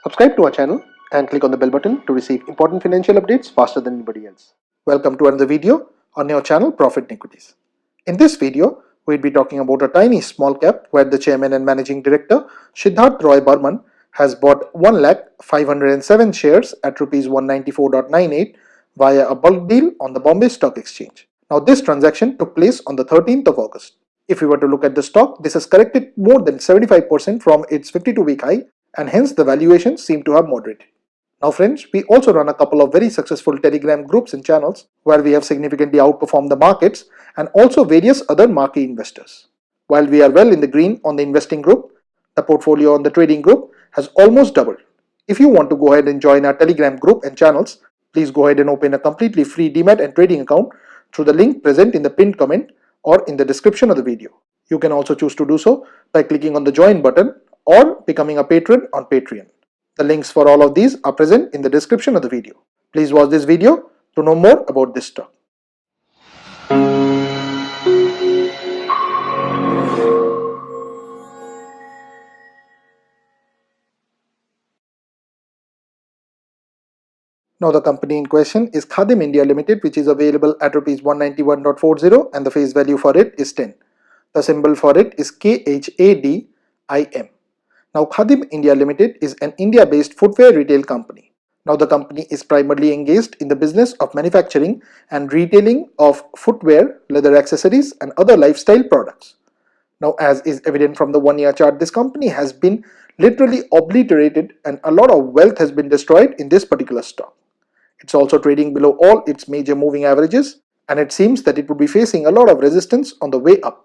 Subscribe to our channel and click on the bell button to receive important financial updates faster than anybody else. Welcome to another video on your channel Profit and Equities. In this video, we'll be talking about a tiny small cap where the chairman and managing director Siddharth Roy Burman has bought 1,507 shares at Rs 194.98 via a bulk deal on the Bombay Stock Exchange. Now this transaction took place on the 13th of August. If we were to look at the stock, this has corrected more than 75% from its 52-week high, and hence the valuations seem to have moderated. Now friends, we also run a couple of very successful Telegram groups and channels where we have significantly outperformed the markets and also various other marquee investors. While we are well in the green on the investing group, the portfolio on the trading group has almost doubled. If you want to go ahead and join our Telegram group and channels, please go ahead and open a completely free Demat and trading account through the link present in the pinned comment or in the description of the video. You can also choose to do so by clicking on the join button or becoming a patron on Patreon. The links for all of these are present in the description of the video. Please watch this video to know more about this stock. Now the company in question is Khadim India Limited, which is available at Rs 191.40 and the face value for it is 10. The symbol for it is KHADIM. Now Khadim India Limited is an India-based footwear retail company. Now the company is primarily engaged in the business of manufacturing and retailing of footwear, leather accessories and other lifestyle products. Now as is evident from the 1-year chart, this company has been literally obliterated and a lot of wealth has been destroyed in this particular stock. It's also trading below all its major moving averages and it seems that it would be facing a lot of resistance on the way up.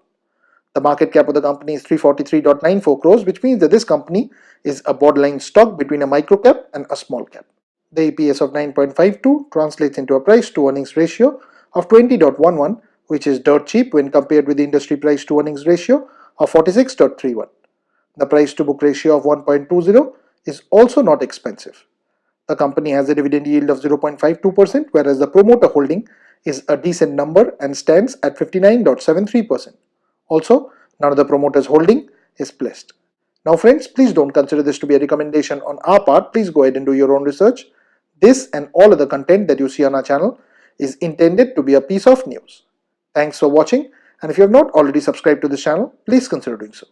The market cap of the company is 343.94 crores, which means that this company is a borderline stock between a micro cap and a small cap. The EPS of 9.52 translates into a price to earnings ratio of 20.11, which is dirt cheap when compared with the industry price to earnings ratio of 46.31. The price to book ratio of 1.20 is also not expensive. The company has a dividend yield of 0.52%, whereas the promoter holding is a decent number and stands at 59.73%. Also, none of the promoters holding is pledged. Now friends, please don't consider this to be a recommendation on our part. Please go ahead and do your own research. This and all other content that you see on our channel is intended to be a piece of news. Thanks for watching, and if you have not already subscribed to this channel, please consider doing so.